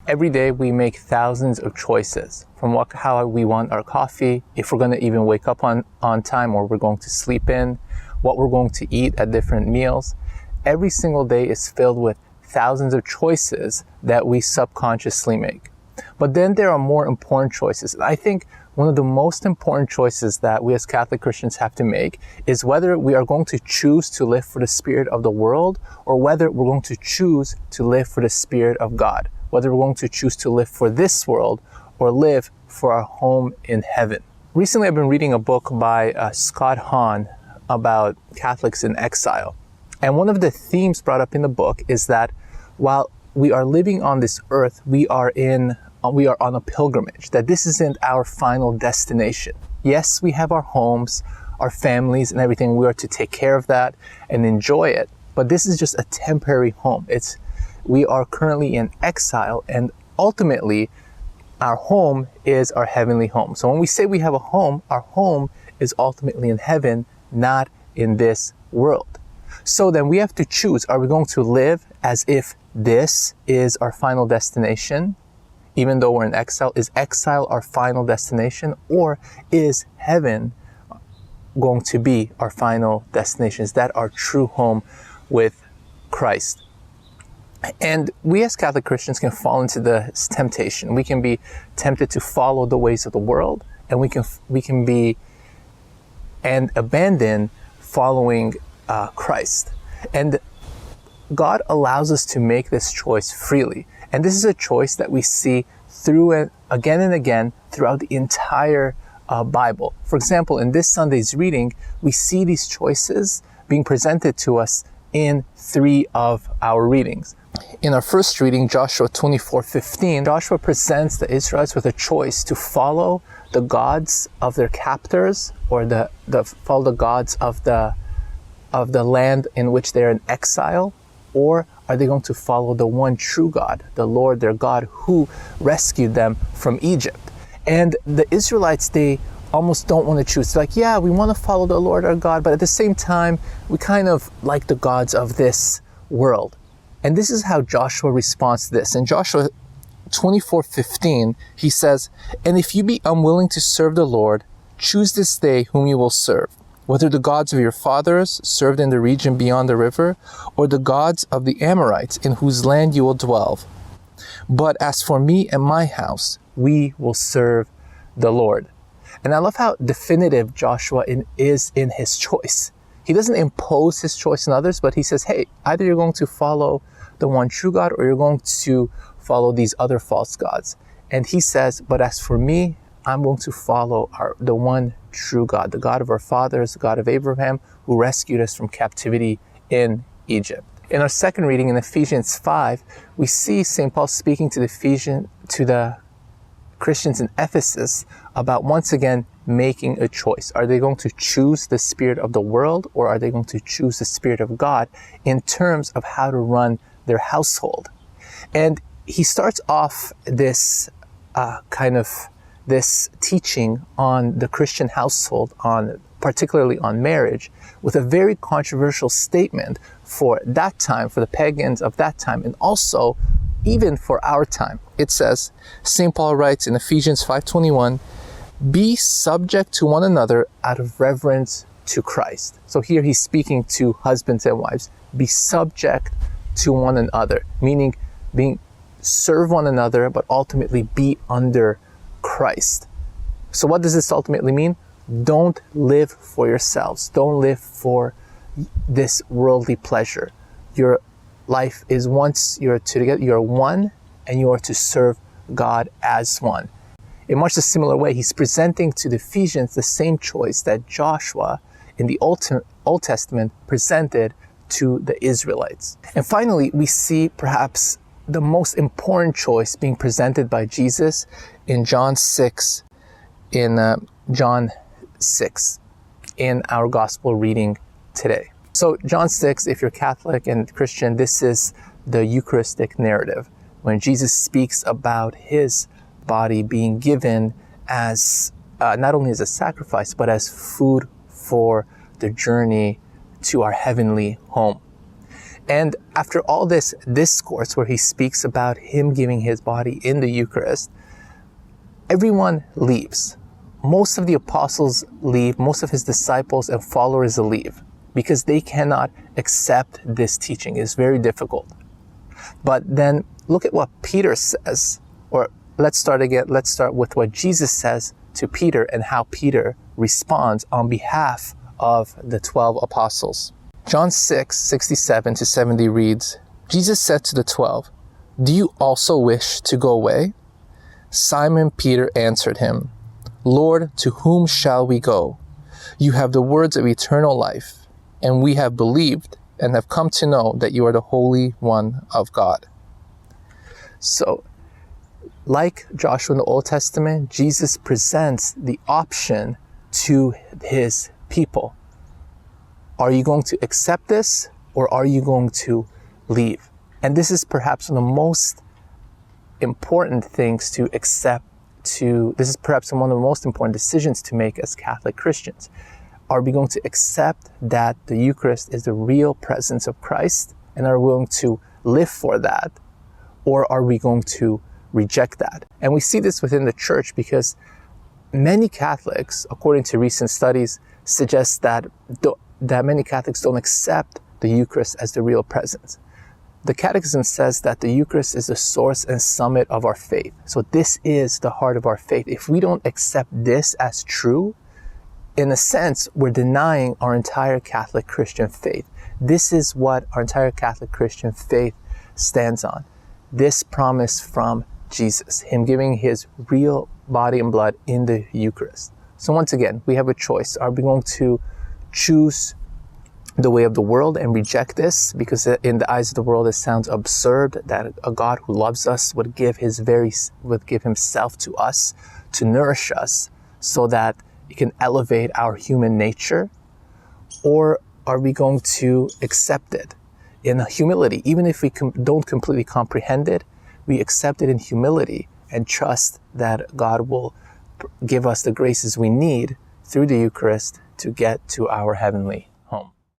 Every day we make thousands of choices from how we want our coffee, if we're going to even wake up on time or we're going to sleep in, what we're going to eat at different meals. Every single day is filled with thousands of choices that we subconsciously make. But then there are more important choices. I think one of the most important choices that we as Catholic Christians have to make is whether we are going to choose to live for the spirit of the world or whether we're going to choose to live for the spirit of God. Whether we're going to choose to live for this world or live for our home in heaven. Recently, I've been reading a book by Scott Hahn about Catholics in exile. And one of the themes brought up in the book is that while we are living on this earth, we are on a pilgrimage, that this isn't our final destination. Yes, we have our homes, our families and everything. We are to take care of that and enjoy it. But this is just a temporary home. We are currently in exile, and ultimately our home is our heavenly home. So when we say we have a home, our home is ultimately in heaven, not in this world. So then we have to choose, are we going to live as if this is our final destination, even though we're in exile? Is exile our final destination, or is heaven going to be our final destination? Is that our true home with Christ? And we as Catholic Christians can fall into this temptation. We can be tempted to follow the ways of the world, and we can be and abandon following Christ. And God allows us to make this choice freely. And this is a choice that we see through it again and again throughout the entire Bible. For example, in this Sunday's reading, we see these choices being presented to us in 3 of our readings. In our first reading, Joshua 24:15, Joshua presents the Israelites with a choice to follow the gods of their captors or follow the gods of the land in which they're in exile, or are they going to follow the one true God, the Lord their God, who rescued them from Egypt? And the Israelites, they almost don't want to choose. They're like, yeah, we want to follow the Lord our God, but at the same time, we kind of like the gods of this world. And this is how Joshua responds to this. In Joshua 24:15, he says, "And if you be unwilling to serve the Lord, choose this day whom you will serve, whether the gods of your fathers served in the region beyond the river, or the gods of the Amorites in whose land you will dwell. But as for me and my house, we will serve the Lord." And I love how definitive Joshua is in his choice. He doesn't impose his choice on others, but he says, hey, either you're going to follow the one true God or you're going to follow these other false gods. And he says, but as for me, I'm going to follow the one true God, the God of our fathers, the God of Abraham, who rescued us from captivity in Egypt. In our second reading in Ephesians 5, we see St. Paul speaking to the Christians in Ephesus about once again making a choice. Are they going to choose the spirit of the world, or are they going to choose the spirit of God in terms of how to run their household? And he starts off this this teaching on the Christian household, particularly on marriage, with a very controversial statement for that time, for the pagans of that time, and also even for our time. It says, St. Paul writes in Ephesians 5:21, "Be subject to one another out of reverence to Christ." So here he's speaking to husbands and wives. Be subject to one another, meaning serve one another, but ultimately be under Christ. So what does this ultimately mean? Don't live for yourselves. Don't live for this worldly pleasure. Your life is once you're together, you're one, and you are to serve God as one. In much a similar way, he's presenting to the Ephesians the same choice that Joshua in the Old Testament presented to the Israelites. And finally, we see perhaps the most important choice being presented by Jesus in John 6, in our gospel reading today. So John 6, if you're Catholic and Christian, this is the Eucharistic narrative, when Jesus speaks about his body being given as not only as a sacrifice, but as food for the journey to our heavenly home. And after all this discourse where he speaks about him giving his body in the Eucharist, everyone leaves. Most of the apostles leave, most of his disciples and followers leave because they cannot accept this teaching. It's very difficult. But then look at what Peter says, or let's start again. Let's start with what Jesus says to Peter and how Peter responds on behalf of the 12 apostles. John 6:67-70 reads, Jesus said to the 12, "Do you also wish to go away?" Simon Peter answered him, "Lord, to whom shall we go? You have the words of eternal life, and we have believed and have come to know that you are the Holy One of God." So, like Joshua in the Old Testament, Jesus presents the option to his people. Are you going to accept this, or are you going to leave? And this is perhaps one of the most important things to accept. This is perhaps one of the most important decisions to make as Catholic Christians. Are we going to accept that the Eucharist is the real presence of Christ, and are we going to live for that, or are we going to reject that? And we see this within the church because many Catholics, according to recent studies, suggest that many Catholics don't accept the Eucharist as the real presence. The Catechism says that the Eucharist is the source and summit of our faith. So this is the heart of our faith. If we don't accept this as true, in a sense, we're denying our entire Catholic Christian faith. This is what our entire Catholic Christian faith stands on. This promise from Jesus, him giving his real body and blood in the Eucharist. So once again, we have a choice. Are we going to choose the way of the world and reject this because in the eyes of the world it sounds absurd that a God who loves us would give himself to us to nourish us so that it can elevate our human nature? Or are we going to accept it in humility? Even if we don't completely comprehend it, we accept it in humility and trust that God will give us the graces we need through the Eucharist to get to our heavenly